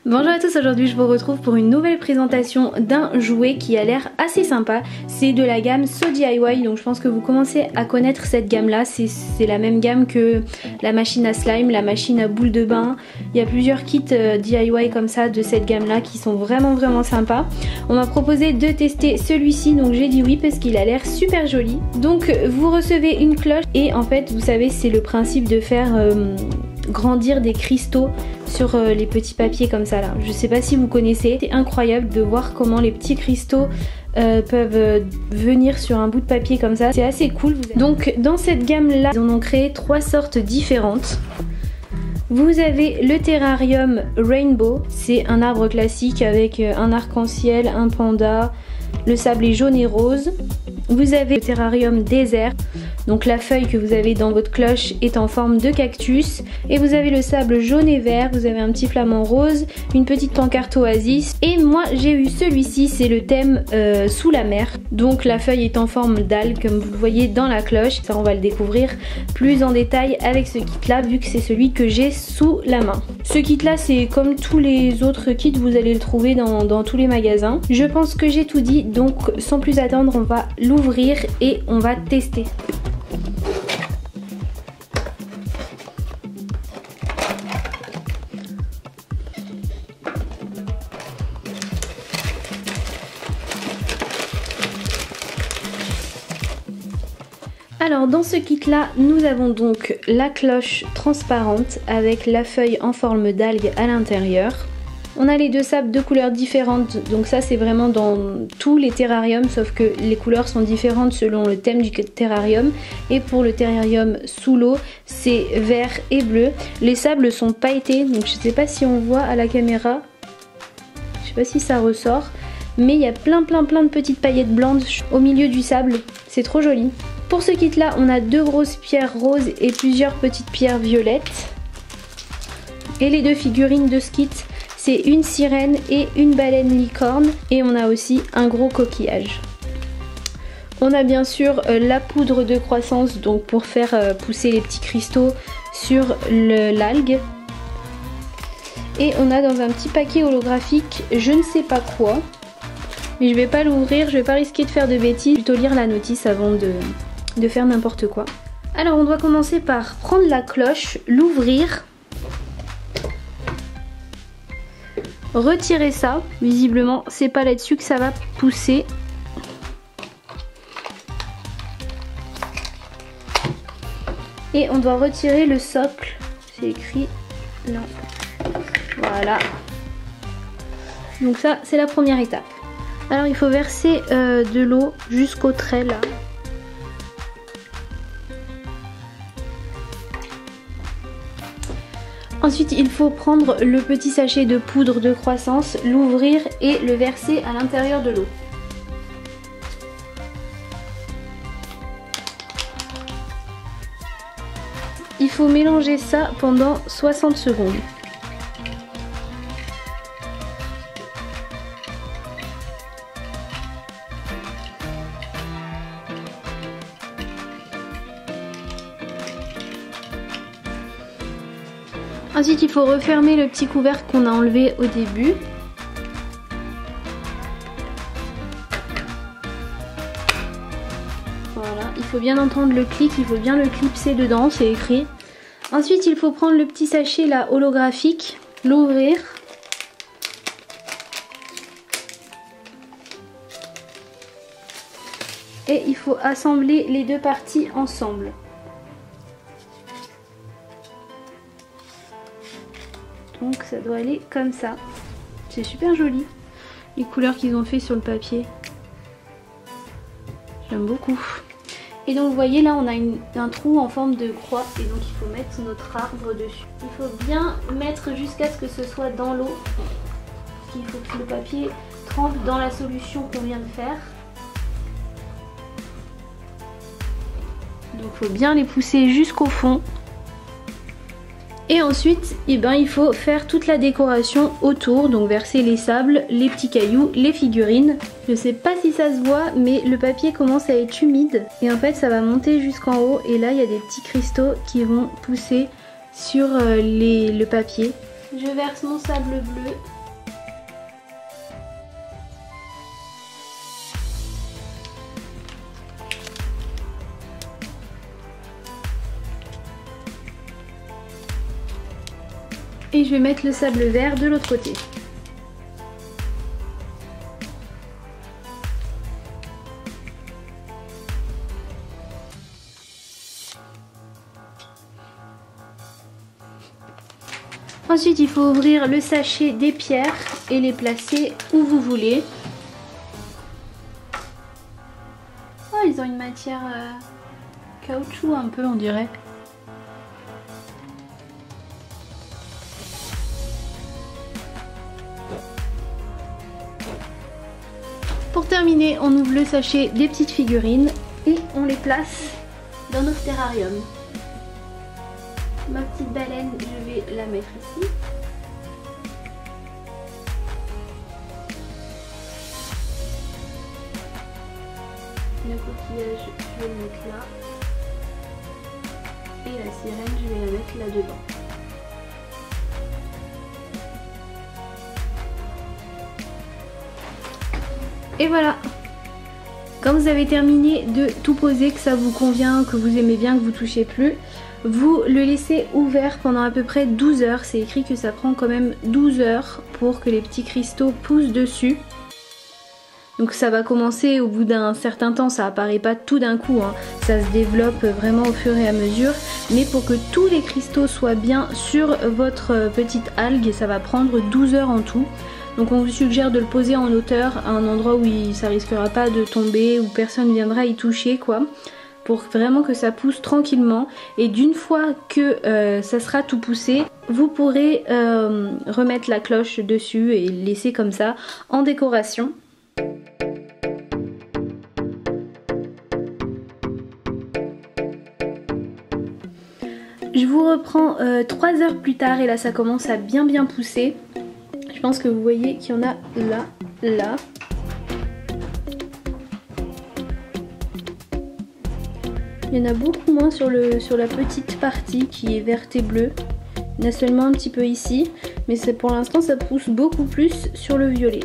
Bonjour à tous, aujourd'hui je vous retrouve pour une nouvelle présentation d'un jouet qui a l'air assez sympa. C'est de la gamme So DIY, donc je pense que vous commencez à connaître cette gamme là. C'est la même gamme que la machine à slime, la machine à boule de bain. Il y a plusieurs kits DIY comme ça de cette gamme là qui sont vraiment sympas. On m'a proposé de tester celui-ci, donc j'ai dit oui parce qu'il a l'air super joli. Donc vous recevez une cloche et en fait vous savez c'est le principe de faire grandir des cristaux sur les petits papiers comme ça là. Je sais pas si vous connaissez, c'est incroyable de voir comment les petits cristaux peuvent venir sur un bout de papier comme ça, c'est assez cool. Donc dans cette gamme là, ils en ont créé 3 sortes différentes. Vous avez le terrarium Rainbow, c'est un arbre classique avec un arc-en-ciel, un panda, le sable est jaune et rose. Vous avez le terrarium désert, donc la feuille que vous avez dans votre cloche est en forme de cactus. Et vous avez le sable jaune et vert, vous avez un petit flamant rose, une petite pancarte oasis. Et moi j'ai eu celui-ci, c'est le thème sous la mer. Donc la feuille est en forme d'algue comme vous le voyez dans la cloche. Ça on va le découvrir plus en détail avec ce kit là vu que c'est celui que j'ai sous la main. Ce kit là c'est comme tous les autres kits, vous allez le trouver dans tous les magasins. Je pense que j'ai tout dit, donc sans plus attendre on va l'ouvrir et on va tester. Alors dans ce kit là nous avons donc la cloche transparente avec la feuille en forme d'algue à l'intérieur. On a les deux sables de couleurs différentes, donc ça c'est vraiment dans tous les terrariums sauf que les couleurs sont différentes selon le thème du terrarium. Et pour le terrarium sous l'eau c'est vert et bleu. Les sables sont pailletés, donc je sais pas si on voit à la caméra, je sais pas si ça ressort, mais il y a plein de petites paillettes blanches au milieu du sable, c'est trop joli. Pour ce kit là on a 2 grosses pierres roses et plusieurs petites pierres violettes. Et les 2 figurines de ce kit c'est une sirène et une baleine licorne. Et on a aussi un gros coquillage. On a bien sûr la poudre de croissance, donc pour faire pousser les petits cristaux sur l'algue. Et on a dans un petit paquet holographique je ne sais pas quoi. Mais je vais pas l'ouvrir, je vais pas risquer de faire de bêtises, plutôt lire la notice avant de faire n'importe quoi. Alors on doit commencer par prendre la cloche, l'ouvrir, retirer ça, visiblement c'est pas là-dessus que ça va pousser. Et on doit retirer le socle, c'est écrit là, voilà. Donc ça c'est la première étape. Alors il faut verser de l'eau jusqu'au trait là. Ensuite il faut prendre le petit sachet de poudre de croissance, l'ouvrir et le verser à l'intérieur de l'eau. Il faut mélanger ça pendant 60 secondes. Ensuite il faut refermer le petit couvercle qu'on a enlevé au début. Voilà, il faut bien entendre le clic, il faut bien le clipser dedans, c'est écrit. Ensuite il faut prendre le petit sachet là holographique, l'ouvrir. Et il faut assembler les 2 parties ensemble. Donc ça doit aller comme ça. C'est super joli. Les couleurs qu'ils ont fait sur le papier. J'aime beaucoup. Et donc vous voyez là on a un trou en forme de croix. Et donc il faut mettre notre arbre dessus. Il faut bien mettre jusqu'à ce que ce soit dans l'eau. Il faut que le papier trempe dans la solution qu'on vient de faire. Donc il faut bien les pousser jusqu'au fond. Et ensuite, il faut faire toute la décoration autour, donc verser les sables, les petits cailloux, les figurines. Je sais pas si ça se voit, mais le papier commence à être humide. Et en fait, ça va monter jusqu'en haut. Et là, il y a des petits cristaux qui vont pousser sur le papier. Je verse mon sable bleu Et je vais mettre le sable vert de l'autre côté. Ensuite, il faut ouvrir le sachet des pierres et les placer où vous voulez. Oh, ils ont une matière caoutchouc un peu, on dirait. Pour terminer, on ouvre le sachet des petites figurines et on les place dans notre terrarium. Ma petite baleine, je vais la mettre ici. Le coquillage, je vais le mettre là. Et la sirène, je vais la mettre là-dedans. Et voilà! Quand vous avez terminé de tout poser, que ça vous convient, que vous aimez bien, que vous touchez plus, vous le laissez ouvert pendant à peu près 12 heures. C'est écrit que ça prend quand même 12 heures pour que les petits cristaux poussent dessus. Donc ça va commencer au bout d'un certain temps, ça apparaît pas tout d'un coup, hein. Ça se développe vraiment au fur et à mesure. Mais pour que tous les cristaux soient bien sur votre petite algue, ça va prendre 12 heures en tout. Donc on vous suggère de le poser en hauteur, à un endroit où ça risquera pas de tomber, où personne viendra y toucher quoi. Pour vraiment que ça pousse tranquillement. Et d'une fois que ça sera tout poussé, vous pourrez remettre la cloche dessus et le laisser comme ça en décoration. Je vous reprends 3 heures plus tard et là ça commence à bien pousser. Je pense que vous voyez qu'il y en a là. Il y en a beaucoup moins sur la petite partie qui est verte et bleue. Il y en a seulement un petit peu ici, mais pour l'instant ça pousse beaucoup plus sur le violet.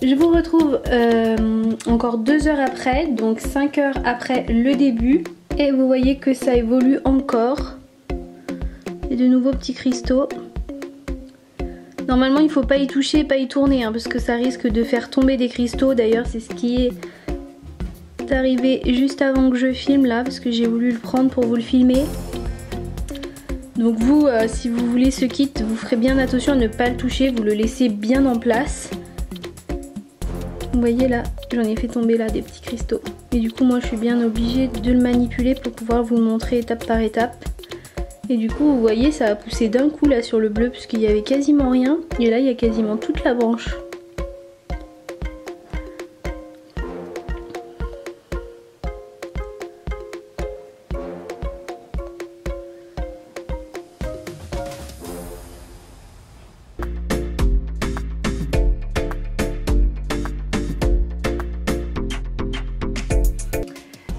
Je vous retrouve encore 2 heures après, donc 5 heures après le début. Et vous voyez que ça évolue encore. Et de nouveaux petits cristaux. Normalement il ne faut pas y toucher, pas y tourner, hein, parce que ça risque de faire tomber des cristaux. D'ailleurs c'est ce qui est arrivé juste avant que je filme là, parce que j'ai voulu le prendre pour vous le filmer. Donc vous, si vous voulez ce kit, vous ferez bien attention à ne pas le toucher, vous le laissez bien en place. Vous voyez là, j'en ai fait tomber là des petits cristaux. Et du coup moi je suis bien obligée de le manipuler pour pouvoir vous le montrer étape par étape. Et du coup vous voyez ça a poussé d'un coup là sur le bleu puisqu'il y avait quasiment rien. Et là il y a quasiment toute la branche.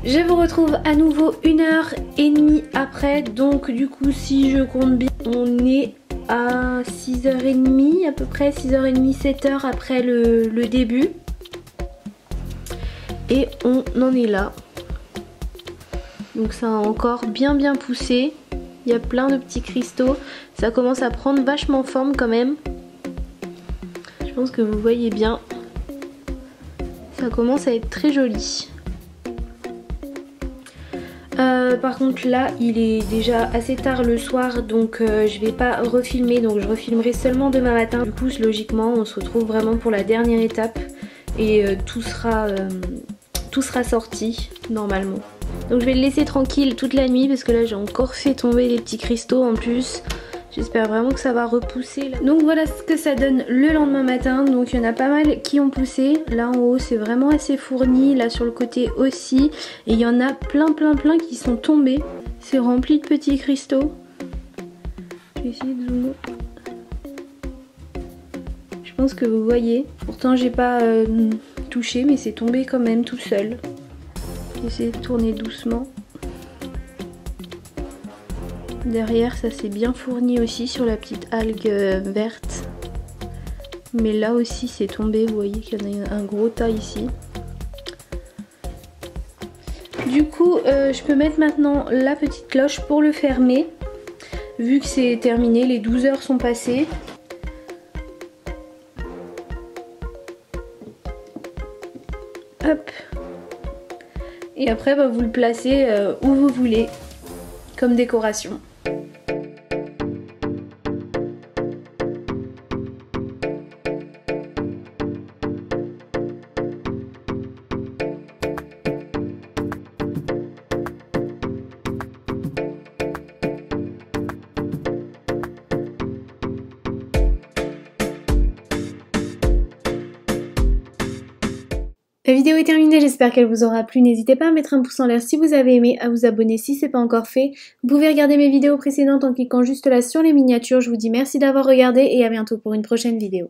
Je vous retrouve à nouveau 1h30 après, donc du coup si je compte bien, on est à 6h30 à peu près, 6h30, 7h après le début. Et on en est là. Donc ça a encore bien poussé, il y a plein de petits cristaux, ça commence à prendre vachement forme quand même. Je pense que vous voyez bien, ça commence à être très joli. Par contre là il est déjà assez tard le soir, donc je vais pas refilmer, donc je refilmerai seulement demain matin. Du coup logiquement on se retrouve vraiment pour la dernière étape et tout sera sorti normalement. Donc je vais le laisser tranquille toute la nuit parce que là j'ai encore fait tomber les petits cristaux en plus. J'espère vraiment que ça va repousser là. Donc voilà ce que ça donne le lendemain matin. Donc il y en a pas mal qui ont poussé. Là en haut c'est vraiment assez fourni. Là sur le côté aussi. Et il y en a plein qui sont tombés. C'est rempli de petits cristaux. Je vais essayer de zoomer. Je pense que vous voyez. Pourtant j'ai pas touché mais c'est tombé quand même tout seul. Je vais essayer de tourner doucement. Derrière ça s'est bien fourni aussi sur la petite algue verte. Mais là aussi c'est tombé, vous voyez qu'il y en a un gros tas ici. coup, je peux mettre maintenant la petite cloche pour le fermer. Vu que c'est terminé, les 12 heures sont passées. Hop. Et après, bah, vous le placez où vous voulez, comme décoration. La vidéo est terminée, j'espère qu'elle vous aura plu. N'hésitez pas à mettre un pouce en l'air si vous avez aimé, à vous abonner si ce n'est pas encore fait. Vous pouvez regarder mes vidéos précédentes en cliquant juste là sur les miniatures. Je vous dis merci d'avoir regardé et à bientôt pour une prochaine vidéo.